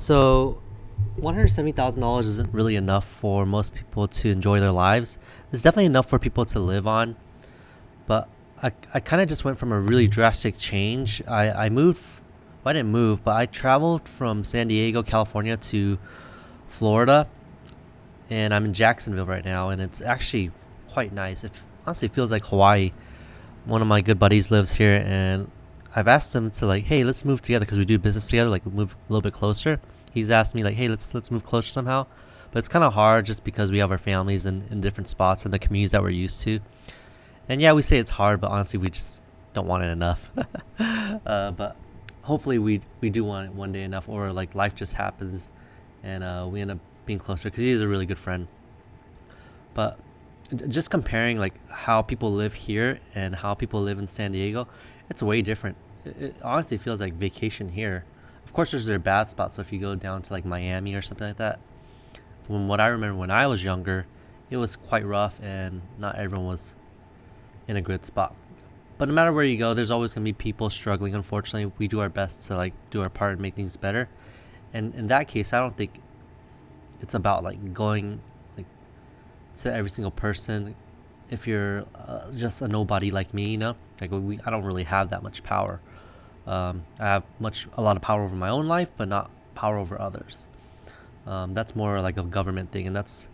So, $170,000 isn't really enough for most people to enjoy their lives. It's definitely enough for people to live on, but I kind of just went from a really drastic change. I moved, well, I didn't move, but I traveled from San Diego, California to Florida, and I'm in Jacksonville right now, and it's actually quite nice. It honestly feels like Hawaii. One of my good buddies lives here, and I've asked him to like, hey, let's move together because we do business together. Like, move a little bit closer. He's asked me like, hey, let's move closer somehow, but it's kind of hard just because we have our families in different spots and the communities that we're used to. And yeah, we say it's hard, but honestly, we just don't want it enough. But hopefully, we do want it one day enough, or like life just happens, and we end up being closer because he's a really good friend. But just comparing like how people live here and how people live in San Diego, it's way different. It honestly feels like vacation here. Of course, there's their bad spots. So if you go down to like Miami or something like that, from what I remember when I was younger, it was quite rough and not everyone was in a good spot. But no matter where you go, there's always gonna be people struggling. Unfortunately, we do our best to like do our part and make things better. And in that case, I don't think it's about like going like to every single person. If you're just a nobody like me, like I don't really have that much power. I have a lot of power over my own life, but not power over others. That's more like a government thing, and that's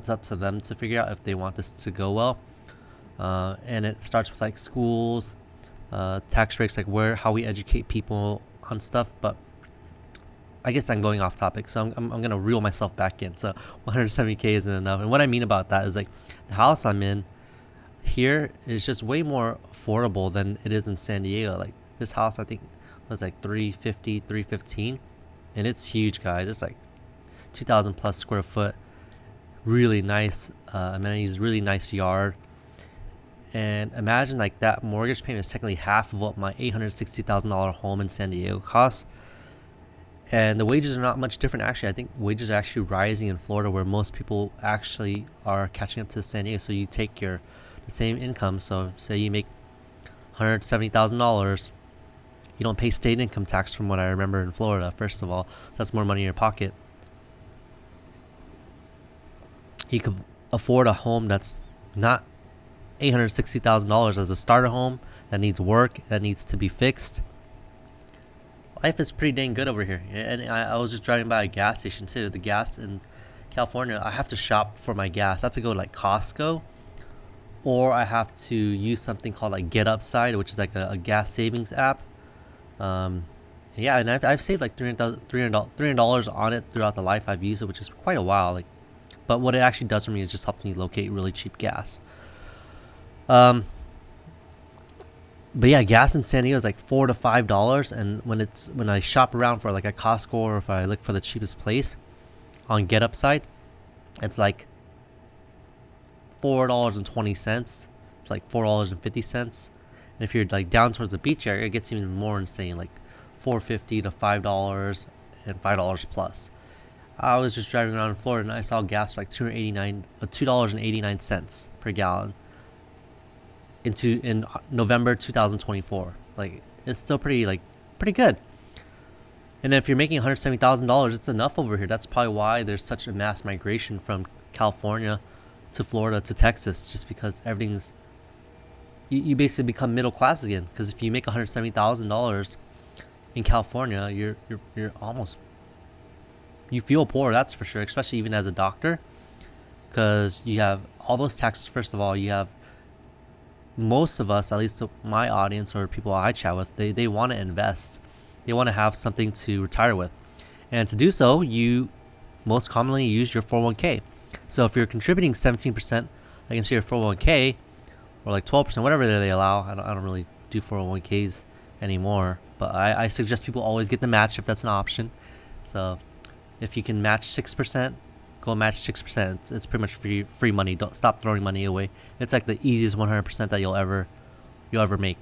up to them to figure out if they want this to go well. And it starts with like schools, tax breaks, like how we educate people on stuff. But I guess I'm going off topic, so I'm gonna reel myself back in. So 170K isn't enough, and what I mean about that is like the house I'm in here is just way more affordable than it is in San Diego. Like this house, I think was like 350, 315, and it's huge, guys. It's like 2,000 plus square foot, really nice amenities, really nice yard. And imagine like that mortgage payment is technically half of what my $860,000 home in San Diego costs. And the wages are not much different, actually. I think wages are actually rising in Florida, where most people actually are catching up to San Diego. So you take the same income. So say you make $170,000, you don't pay state income tax, from what I remember in Florida. First of all, that's more money in your pocket. You could afford a home that's not $860,000 as a starter home that needs work, that needs to be fixed. Life is pretty dang good over here. And I was just driving by a gas station too. The gas in California, I have to shop for my gas. I have to go to like Costco, or I have to use something called like Get Upside, which is like a gas savings app. Yeah, and I've saved like $300 on it throughout the life I've used it, which is quite a while. Like, but what it actually does for me is just helps me locate really cheap gas. But yeah, gas in San Diego is like $4 to $5, and when I shop around for like a Costco, or if I look for the cheapest place on Get Upside, it's like $4.20. It's like $4.50. And if you're like down towards the beach area, it gets even more insane, like $4.50 to $5 and $5 plus. I was just driving around in Florida and I saw gas for like $2.89 per gallon in November 2024. Like, it's still pretty good. And if you're making $170,000, it's enough over here. That's probably why there's such a mass migration from California to Florida to Texas, just because everything's you basically become middle class again. Because if you make $170,000 in California, you're almost, you feel poor, that's for sure, especially even as a doctor, because you have all those taxes. First of all, you have most of us, at least my audience or people I chat with, they want to invest. They want to have something to retire with. And to do so, you most commonly use your 401k. So if you're contributing 17% against your 401k, or like 12%, whatever they allow, I don't really do 401ks anymore. But I suggest people always get the match if that's an option. So if you can match 6%, go match 6%. It's pretty much free money. Don't stop throwing money away. It's like the easiest 100% that you'll ever make.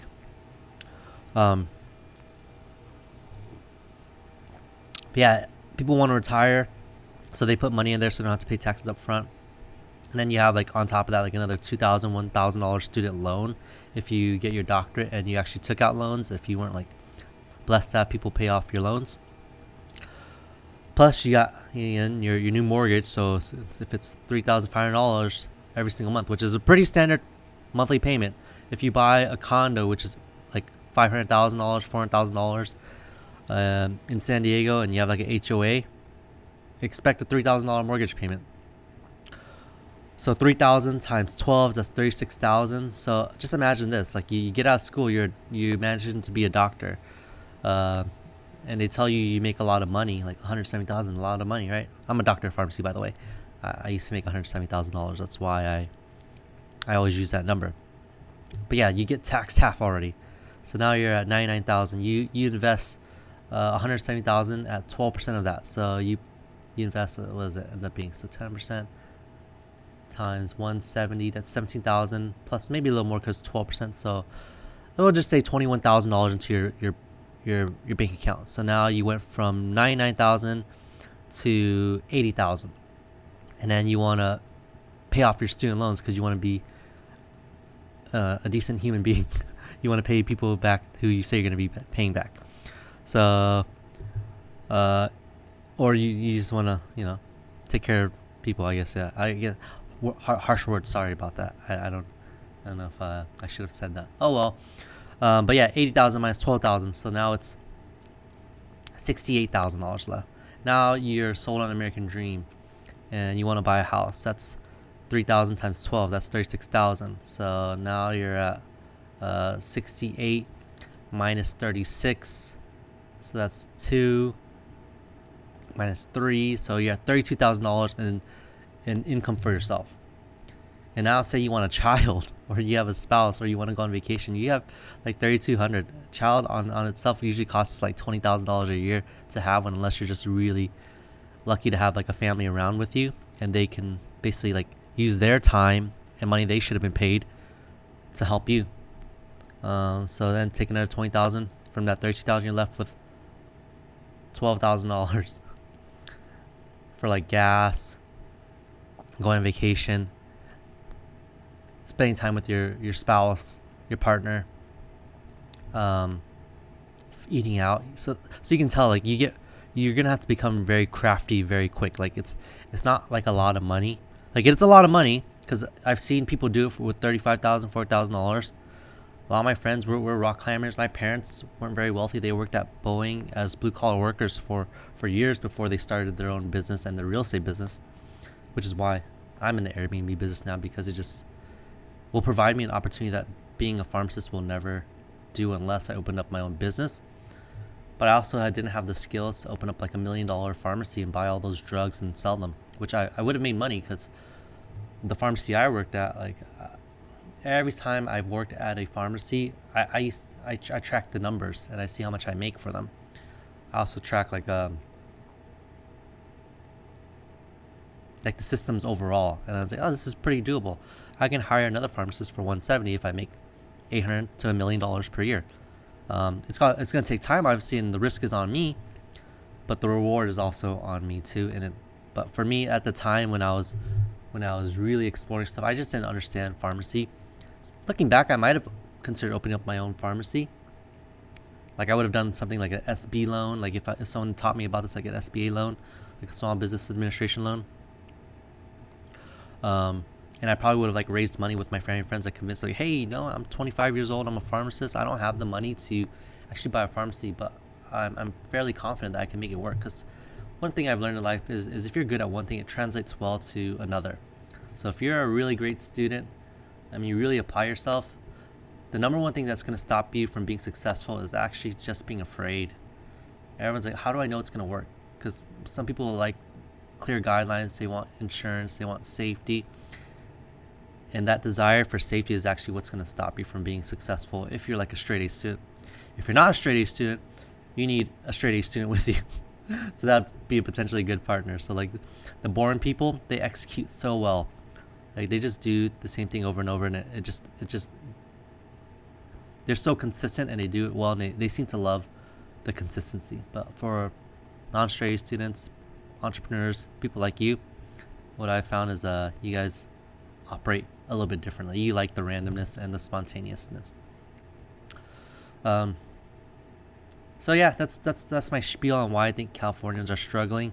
Yeah, people want to retire, so they put money in there so they don't have to pay taxes up front. And then you have like on top of that like another $2,000, $1,000 student loan if you get your doctorate and you actually took out loans. If you weren't like blessed to have people pay off your loans. Plus, you got your new mortgage. So if it's $3,500 every single month, which is a pretty standard monthly payment. If you buy a condo, which is like $500,000, $400,000 in San Diego, and you have like an HOA, expect a $3,000 mortgage payment. So 3,000 times 12, that's 36,000. So just imagine this: like you get out of school, you imagine to be a doctor, and they tell you you make a lot of money, like 170,000, a lot of money, right? I'm a doctor of pharmacy, by the way. I used to make $170,000. That's why I always use that number. But yeah, you get taxed half already. So now you're at 99,000. You invest 170,000 at 12% of that. So you invest, what does it end up being? So 10% times 170, that's 17,000 plus maybe a little more because 12%. So we'll just say $21,000 into your bank account. So now you went from 99,000 to 80,000, and then you want to pay off your student loans because you want to be a decent human being. You want to pay people back who you say you're going to be paying back. So, or you just want to take care of people. I guess I get harsh words. Sorry about that. I don't know if I should have said that. Oh well. But yeah, 80,000 minus 12,000. So now it's $68,000 left. Now you're sold on American Dream, and you want to buy a house. That's 3,000 times 12. That's 36,000. So now you're at 68 minus 36. So that's 2 minus 3. So you're at $32,000 in income for yourself. And now say you want a child, or you have a spouse, or you want to go on vacation, you have like $3,200. Child on itself usually costs like $20,000 a year to have one, unless you're just really lucky to have like a family around with you, and they can basically like use their time and money they should have been paid to help you. So then take another $20,000 from that $32,000, you're left with $12,000 for like gas, going on vacation, spending time with your spouse, your partner, eating out. So you can tell like you're gonna have to become very crafty very quick. Like it's not like a lot of money. Like it's a lot of money because I've seen people do it with $35,000, $40,000. A lot of my friends were rock climbers. My parents weren't very wealthy. They worked at Boeing as blue collar workers for years before they started their own business and their real estate business, which is why I'm in the Airbnb business now, because it just will provide me an opportunity that being a pharmacist will never do unless I opened up my own business. But I didn't have the skills to open up like $1 million pharmacy and buy all those drugs and sell them, which I would have made money because the pharmacy I worked at, like every time I've worked at a pharmacy, I track the numbers and I see how much I make for them. I also track like the systems overall, and I was like, oh, this is pretty doable. I can hire another pharmacist for $170 if I make $800 to $1 million per year. It's going to take time, obviously, and the risk is on me, but the reward is also on me too. But for me at the time when I was really exploring stuff, I just didn't understand pharmacy. Looking back, I might have considered opening up my own pharmacy. Like I would have done something like an SB loan. Like if someone taught me about this, like an SBA loan, like a Small Business Administration loan. And I probably would have like raised money with my family and friends that convinced like, hey, no, I'm 25 years old. I'm a pharmacist. I don't have the money to actually buy a pharmacy, but I'm fairly confident that I can make it work. Because one thing I've learned in life is if you're good at one thing, it translates well to another. So if you're a really great student, you really apply yourself, the number one thing that's going to stop you from being successful is actually just being afraid. Everyone's like, how do I know it's going to work? Because some people like clear guidelines. They want insurance. They want safety. And that desire for safety is actually what's going to stop you from being successful if you're like a straight A student. If you're not a straight A student, you need a straight A student with you. So that would be a potentially good partner. So like the boring people, they execute so well. Like they just do the same thing over and over, and it just they're so consistent and they do it well, and they seem to love the consistency. But for non-straight A students, entrepreneurs, people like you, what I found is you guys operate a little bit differently. You like the randomness and the spontaneousness. So yeah, that's my spiel on why I think Californians are struggling.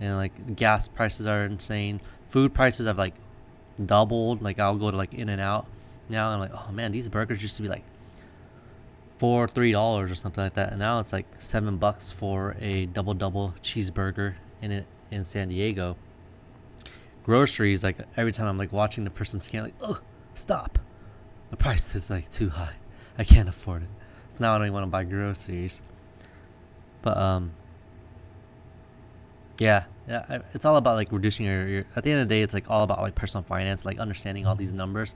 and like gas prices are insane. Food prices have like doubled. Like I'll go to like In and Out now, and I'm like, oh man, these burgers used to be like $3 or something like that, and now it's like $7 for a double cheeseburger in San Diego. Groceries, like every time I'm like watching the person scan, like, oh, stop, the price is like too high, I can't afford it. So now I don't even want to buy groceries. But yeah, it's all about like reducing your. At the end of the day, it's like all about like personal finance, like understanding all these numbers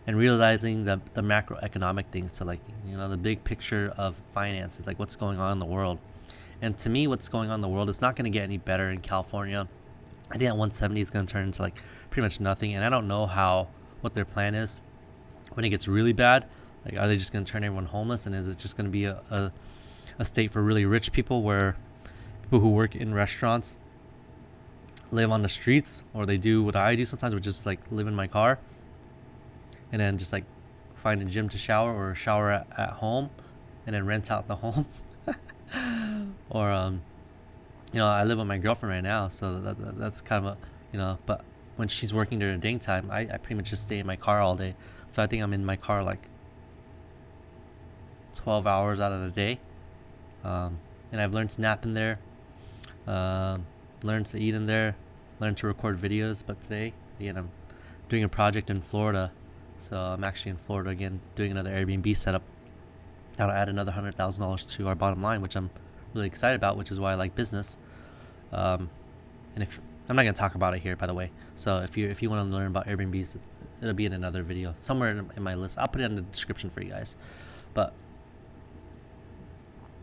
and realizing the macroeconomic things. So like the big picture of finance is like what's going on in the world. And to me, what's going on in the world is not going to get any better in California. I think that 170 is going to turn into like pretty much nothing. And I don't know what their plan is when it gets really bad. Like, are they just going to turn everyone homeless? And is it just going to be a state for really rich people where people who work in restaurants live on the streets, or they do what I do sometimes, which is like live in my car and then just like find a gym to shower or shower at home and then rent out the home. Or I live with my girlfriend right now, so that's kind of but when she's working during the daytime, I pretty much just stay in my car all day. So I think I'm in my car like 12 hours out of the day. And I've learned to nap in there, learned to eat in there, learned to record videos. But today, again, I'm doing a project in Florida. So I'm actually in Florida again, doing another Airbnb setup. That'll add another $100,000 to our bottom line, which I'm really excited about, which is why I like business. And if I'm not gonna talk about it here, by the way. So if you want to learn about Airbnbs, it'll be in another video somewhere in my list. I'll put it in the description for you guys. But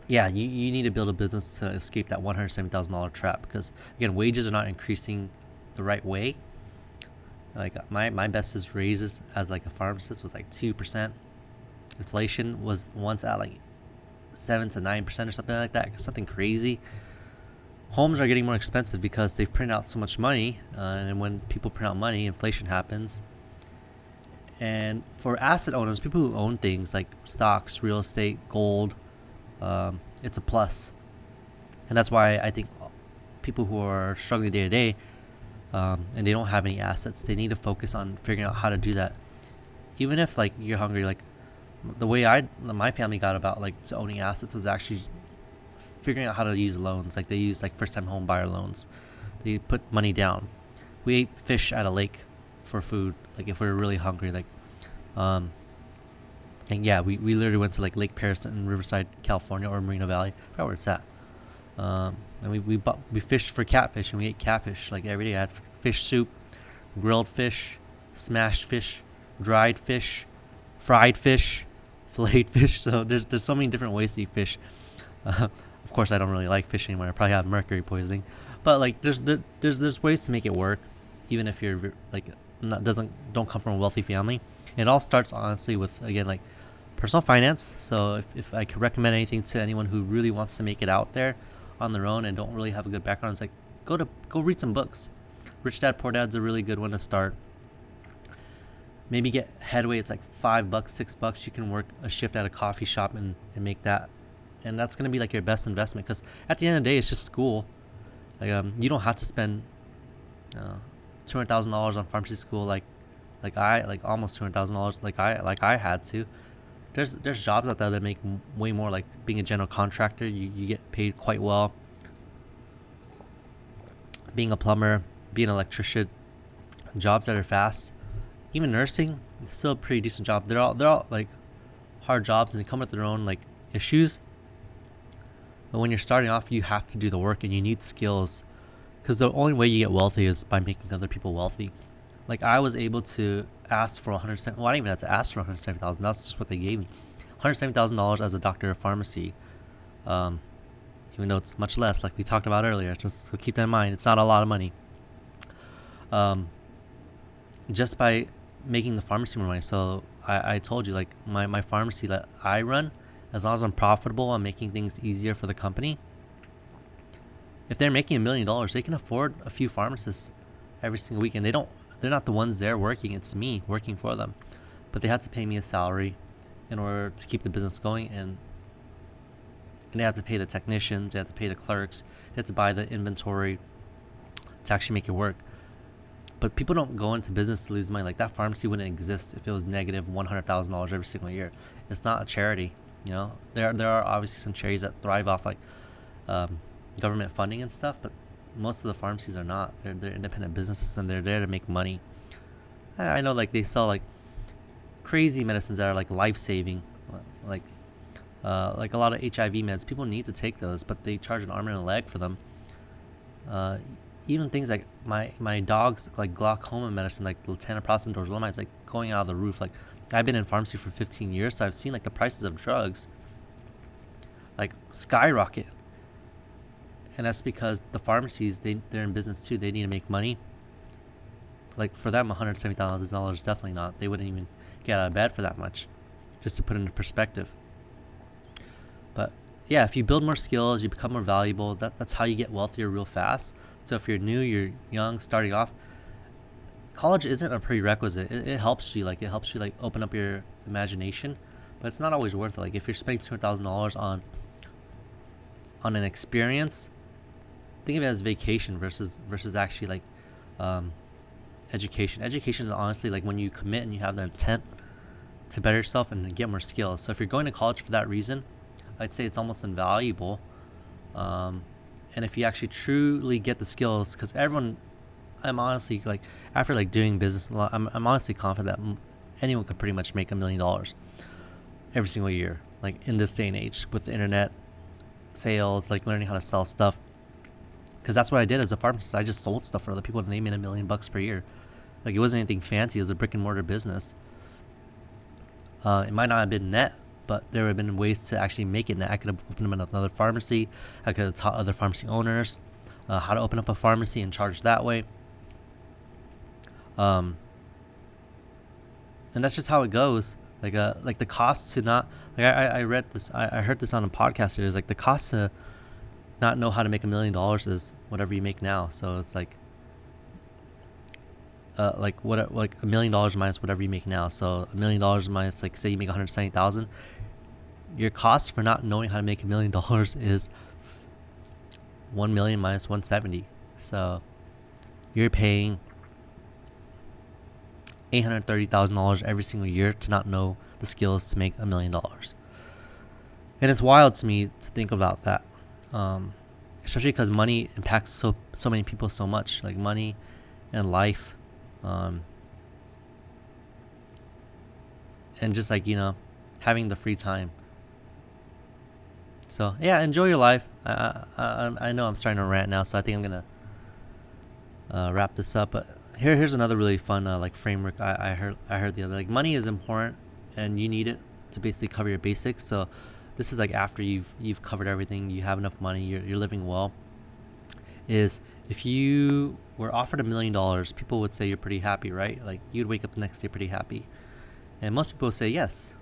yeah, you need to build a business to escape that $170,000 trap, because again, wages are not increasing the right way. Like my bestest raises as like a pharmacist was like 2%. Inflation was once at like 7 to 9% or something like that, something crazy. Homes are getting more expensive because they've printed out so much money, and when people print out money, inflation happens. And for asset owners, people who own things like stocks, real estate, gold, it's a plus. And that's why I think people who are struggling day to day, and they don't have any assets, they need to focus on figuring out how to do that. Even if like you're hungry, like the way my family got about like to owning assets was actually figuring out how to use loans. Like they use like first time home buyer loans. They put money down. We ate fish at a lake for food, like if we were really hungry, like and yeah, we literally went to like Lake Paris in Riverside, California, or Moreno Valley. I forgot where it's at. And we fished for catfish, and we ate catfish like every day. I had fish soup, grilled fish, smashed fish, dried fish, fried fish, filleted fish. So there's so many different ways to eat fish. Of course, I don't really like fish anymore. I probably have mercury poisoning, but like there's ways to make it work, even if you're like don't come from a wealthy family. And it all starts honestly with, again, like personal finance. So if I could recommend anything to anyone who really wants to make it out there on their own and don't really have a good background, it's like go read some books. Rich Dad Poor Dad's a really good one to start. Maybe get Headway. It's like $5, $6. You can work a shift at a coffee shop and make that, and that's gonna be like your best investment, because at the end of the day, it's just school. Like you don't have to spend $200,000 on pharmacy school like almost $200,000 like I had to. There's jobs out there that make way more, like being a general contractor. You get paid quite well. Being a plumber, being an electrician, jobs that are fast. Even nursing, it's still a pretty decent job. They're all like hard jobs, and they come with their own like issues. But when you're starting off, you have to do the work, and you need skills, because the only way you get wealthy is by making other people wealthy. Like I was able to ask for $170,000. Well, I didn't even have to ask for $170,000. That's just what they gave me. $170,000 as a doctor of pharmacy. Even though it's much less, like we talked about earlier. Just so keep that in mind. It's not a lot of money. Just by making the pharmacy more money. So I told you, like my pharmacy that I run, as long as I'm profitable, I'm making things easier for the company. If they're making $1 million, they can afford a few pharmacists every single week, and they're not the ones there working. It's me working for them. But they have to pay me a salary in order to keep the business going, and they have to pay the technicians, they have to pay the clerks, they have to buy the inventory, to actually make it work. But people don't go into business to lose money. Like, that pharmacy wouldn't exist if it was negative $100,000 every single year. It's not a charity. There are obviously some charities that thrive off like government funding and stuff, but most of the pharmacies are not. They're independent businesses, and they're there to make money. I know, like, they sell like crazy medicines that are like life saving, like a lot of HIV meds. People need to take those, but they charge an arm and a leg for them. Even things like my dog's like glaucoma medicine, like latanoprost and dorzolamide, is like going out of the roof. Like, I've been in pharmacy for 15 years, so I've seen like the prices of drugs like skyrocket, and that's because the pharmacies, they're in business too. They need to make money. Like, for them, $170,000 definitely not. They wouldn't even get out of bed for that much, just to put it into perspective. But yeah, if you build more skills, you become more valuable. That's how you get wealthier real fast. So if you're new, you're young, starting off, college isn't a prerequisite. It helps you. Like, open up your imagination, but it's not always worth it. Like, if you're spending $200,000 on an experience, think of it as vacation versus actually like education. Education is honestly like when you commit and you have the intent to better yourself and to get more skills. So if you're going to college for that reason, I'd say it's almost invaluable. And if you actually truly get the skills, because I'm honestly, like, after like doing business a lot, I'm honestly confident that anyone can pretty much make $1 million every single year, like in this day and age with the internet, sales, like learning how to sell stuff. Because that's what I did as a pharmacist. I just sold stuff for other people, and they made $1 million per year. Like, it wasn't anything fancy. It was a brick and mortar business. It might not have been net, but there have been ways to actually make it net. I could have opened up another pharmacy. I could have taught other pharmacy owners how to open up a pharmacy and charge that way. And that's just how it goes. Like the cost to not, like, I read this, I heard this on a podcast. It was like the cost to not know how to make $1 million is whatever you make now. So it's like $1 million minus whatever you make now. So $1 million minus, like, say you make 170,000. Your cost for not knowing how to make $1 million is 1 million minus 170. So you're paying $830,000 every single year to not know the skills to make $1 million. And it's wild to me to think about that, especially because money impacts so many people so much, like money and life, and just like, having the free time. So yeah, enjoy your life. I know I'm starting to rant now, so I think I'm gonna wrap this up. But here's another really fun like framework I heard the other, like, money is important and you need it to basically cover your basics. So this is like after you've covered everything, you have enough money, you're living well. Is if you were offered $1 million, people would say you're pretty happy, right? Like, you'd wake up the next day pretty happy, and most people say yes.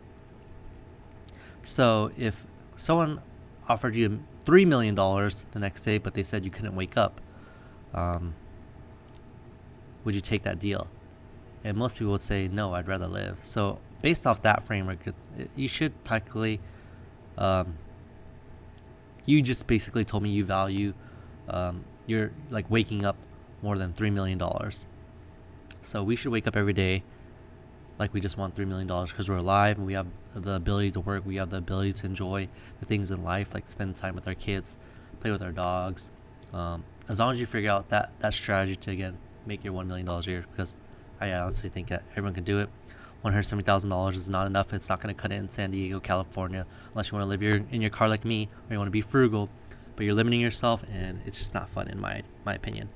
So if someone offered you $3 million the next day, but they said you couldn't wake up, would you take that deal? And most people would say no, I'd rather live. So based off that framework, you should technically, you just basically told me you value you're like waking up more than $3 million. So we should wake up every day like we just want $3 million, because we're alive and we have the ability to work. We have the ability to enjoy the things in life, like spend time with our kids, play with our dogs. As long as you figure out that strategy to, again, make your $1 million a year, because I honestly think that everyone can do it. $170,000 is not enough. It's not going to cut it in San Diego, California, unless you want to live in your car like me, or you want to be frugal, but you're limiting yourself, and it's just not fun in my opinion.